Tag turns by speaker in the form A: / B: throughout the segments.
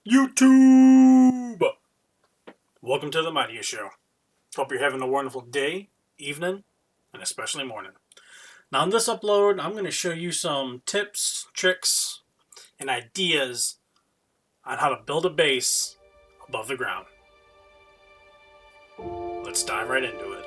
A: YouTube! Welcome to the Mighty Show. Hope you're having a wonderful day, evening, and especially morning. Now, in this upload, I'm going to show you some tips, tricks, and ideas on how to build a base above the ground. Let's dive right into it.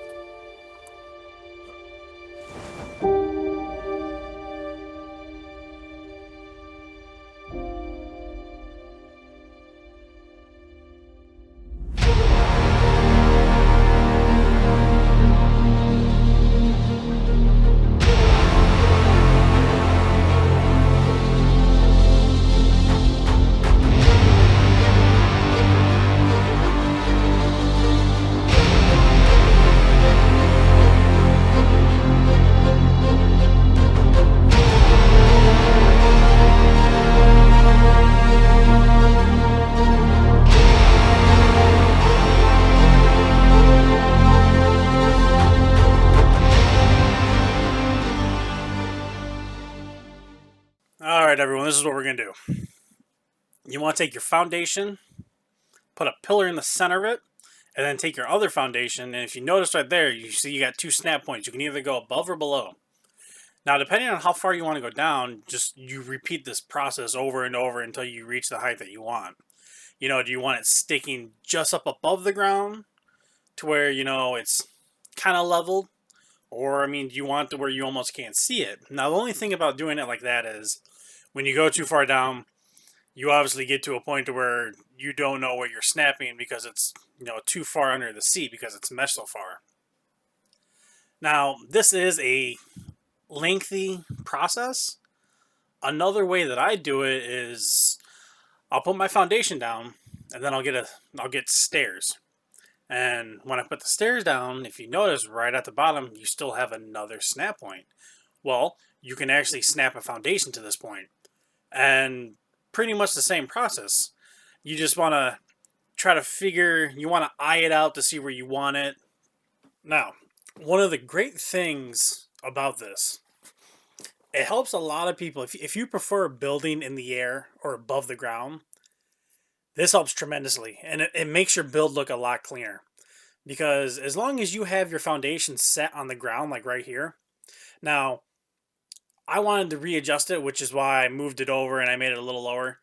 A: Alright, everyone, this is what we're going to do. You want to take your foundation, put a pillar in the center of it, and then take your other foundation, and if you notice right there, you see you got two snap points. You can either go above or below. Now, depending on how far you want to go down, just you repeat this process over and over until you reach the height that you want. Do you want it sticking just up above the ground to where, it's kind of leveled? Or, do you want it to where you almost can't see it? Now, the only thing about doing it like that is when you go too far down, you obviously get to a point to where you don't know where you're snapping because it's, too far under the seat because it's meshed so far. Now, this is a lengthy process. Another way that I do it is I'll put my foundation down and then I'll get stairs. And when I put the stairs down, if you notice right at the bottom, you still have another snap point. Well, you can actually snap a foundation to this point. And pretty much the same process. You just want to you want to eye it out to see where you want it. Now, one of the great things about this, it helps a lot of people. If you prefer building in the air or above the ground, this helps tremendously. And it makes your build look a lot cleaner. Because as long as you have your foundation set on the ground, like right here. Now, I wanted to readjust it, which is why I moved it over and I made it a little lower.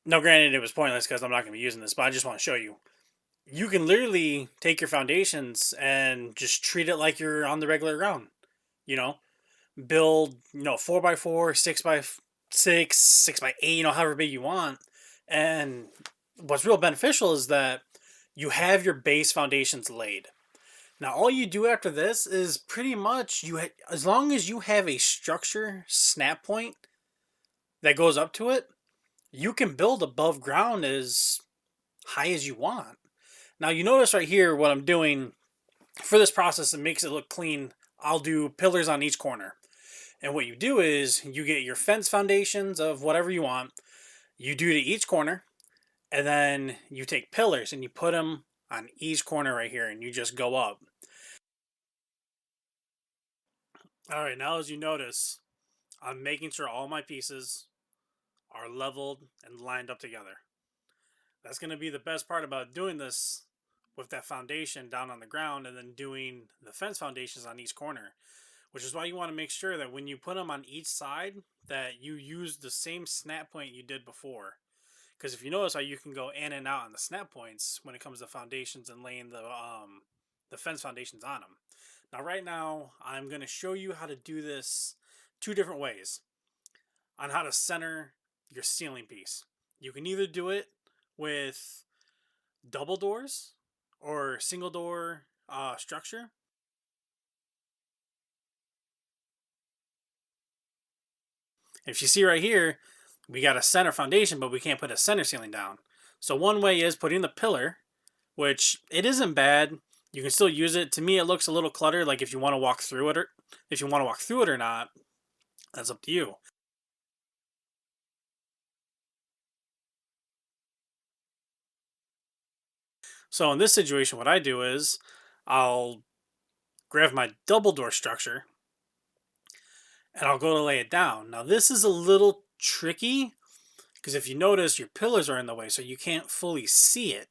A: Now, granted, it was pointless because I'm not going to be using this, but I just want to show you. You can literally take your foundations and just treat it like you're on the regular ground. Build, 4x4, 6x6, 6x8, however big you want. And what's real beneficial is that you have your base foundations laid. Now, all you do after this is pretty much, as long as you have a structure snap point that goes up to it, you can build above ground as high as you want. Now, you notice right here what I'm doing for this process. It makes it look clean. I'll do pillars on each corner. And what you do is you get your fence foundations of whatever you want. You do to each corner. And then you take pillars and you put them on each corner right here. And you just go up. Alright, now as you notice, I'm making sure all my pieces are leveled and lined up together. That's going to be the best part about doing this with that foundation down on the ground and then doing the fence foundations on each corner, which is why you want to make sure that when you put them on each side that you use the same snap point you did before. Because if you notice how you can go in and out on the snap points when it comes to foundations and laying the fence foundations on them. Now, right now, I'm going to show you how to do this two different ways on how to center your ceiling piece. You can either do it with double doors or single door structure. If you see right here, we got a center foundation, but we can't put a center ceiling down. So one way is putting the pillar, which it isn't bad. You can still use it. To me, it looks a little cluttered. Like if you want to walk through it, or not, that's up to you. So in this situation, what I do is I'll grab my double door structure and I'll go to lay it down. Now this is a little tricky Because if you notice, your pillars are in the way, so you can't fully see it.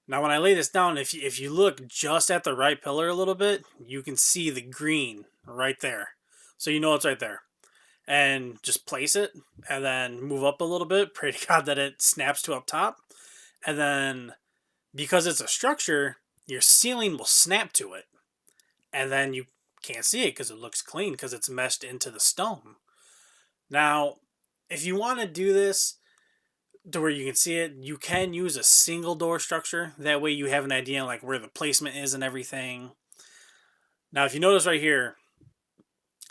A: Now, when I lay this down, if you look just at the right pillar a little bit, you can see the green right there. So you know it's right there. And just place it, and then move up a little bit. Pray to God that it snaps to up top. And then, because it's a structure, your ceiling will snap to it. And then you can't see it because it looks clean because it's meshed into the stone. Now, if you want to do this to where you can see it, you can use a single door structure. That way you have an idea like where the placement is and everything. Now, if you notice right here,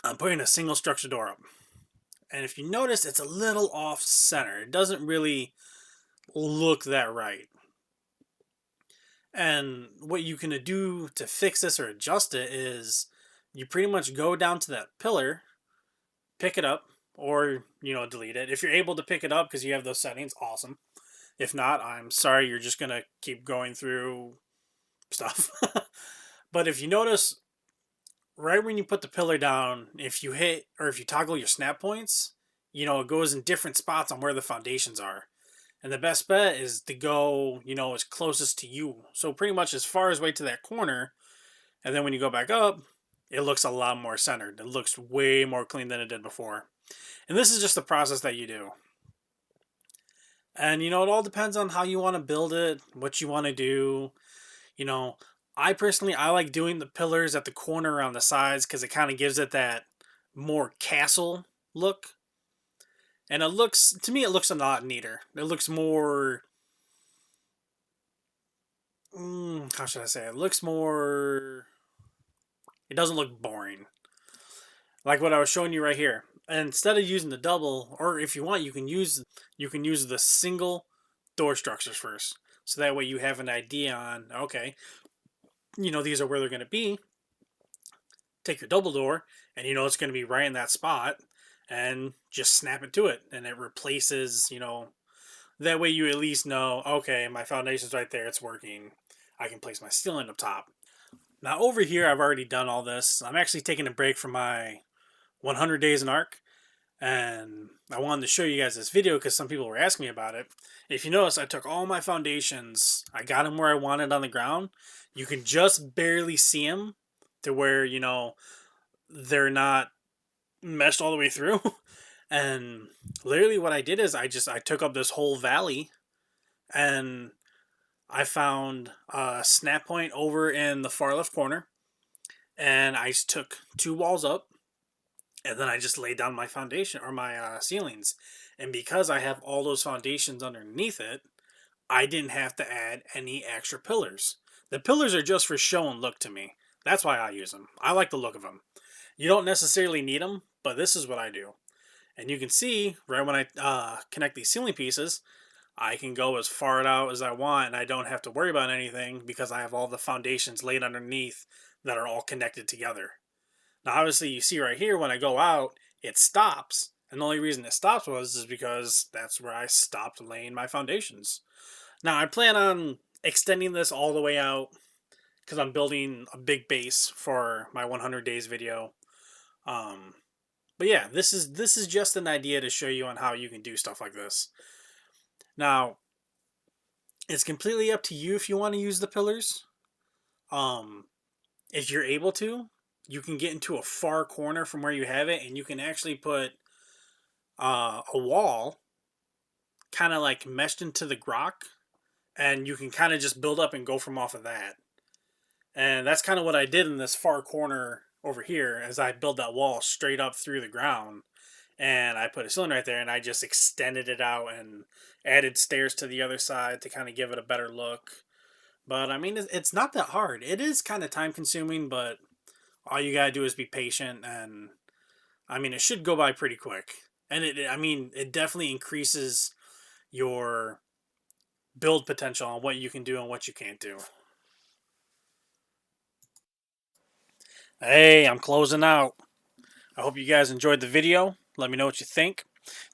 A: I'm putting a single structure door up. And if you notice, it's a little off center. It doesn't really look that right. And what you can do to fix this or adjust it is you pretty much go down to that pillar, pick it up, or, delete it. If you're able to pick it up because you have those settings, awesome. If not, I'm sorry, you're just going to keep going through stuff. But if you notice, right when you put the pillar down, if you hit or if you toggle your snap points, it goes in different spots on where the foundations are. And the best bet is to go, as closest to you. So pretty much as far as way to that corner. And then when you go back up, it looks a lot more centered. It looks way more clean than it did before. And this is just the process that you do. And, it all depends on how you want to build it, what you want to do. I personally, I like doing the pillars at the corner around the sides because it kind of gives it that more castle look. And to me, it looks a lot neater. It looks more, how should I say? It looks more, it doesn't look boring. Like what I was showing you right here. And instead of using the double, or if you want, you can use the single door structures first. So that way you have an idea on, okay, these are where they're going to be. Take your double door, and it's going to be right in that spot, and just snap it to it, and it replaces, that way you at least know, okay, my foundation's right there, it's working. I can place my ceiling up top. Now over here, I've already done all this. I'm actually taking a break from my 100 days in Arc, and I wanted to show you guys this video because some people were asking me about it. If you notice, I took all my foundations, I got them where I wanted on the ground. You can just barely see them to where, they're not meshed all the way through. And literally what I did is I took up this whole valley, and I found a snap point over in the far left corner, and I took 2 walls up, and then I just laid down my foundation or my ceilings. And because I have all those foundations underneath it, I didn't have to add any extra pillars. The pillars are just for show and look to me. That's why I use them. I like the look of them. You don't necessarily need them, but this is what I do. And you can see, right when I connect these ceiling pieces, I can go as far out as I want, and I don't have to worry about anything because I have all the foundations laid underneath that are all connected together. Now, obviously, you see right here, when I go out, it stops. And the only reason it stops is because that's where I stopped laying my foundations. Now, I plan on extending this all the way out because I'm building a big base for my 100 days video. But yeah, this is just an idea to show you on how you can do stuff like this. Now, it's completely up to you if you want to use the pillars. If you're able to, you can get into a far corner from where you have it, and you can actually put a wall kind of like meshed into the grok, and you can kind of just build up and go from off of that. And that's kind of what I did in this far corner over here, as I built that wall straight up through the ground, and I put a ceiling right there, and I just extended it out and added stairs to the other side to kind of give it a better look. But I mean, it's not that hard. It is kind of time consuming, but all you gotta do is be patient, and I mean, it should go by pretty quick. And it definitely increases your build potential on what you can do and what you can't do. Hey, I'm closing out. I hope you guys enjoyed the video. Let me know what you think.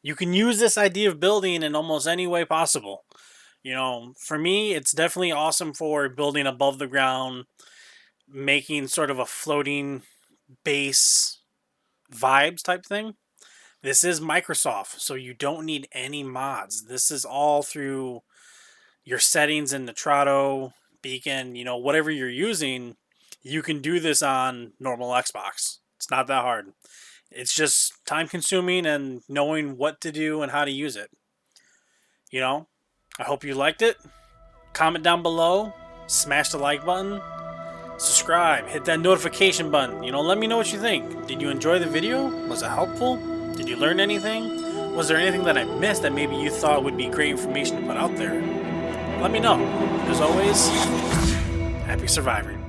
A: You can use this idea of building in almost any way possible. For me, it's definitely awesome for building above the ground, making sort of a floating base vibes type thing. This is Microsoft, so you don't need any mods. This is all through your settings in Nitrado, Beacon, whatever you're using. You can do this on normal Xbox. It's not that hard. It's just time consuming and knowing what to do and how to use it. I hope you liked it. Comment down below, smash the like button, subscribe, hit that notification button. Let me know what you think. Did you enjoy the video? Was it helpful? Did you learn anything? Was there anything that I missed that maybe you thought would be great information to put out there? Let me know. As always, happy surviving.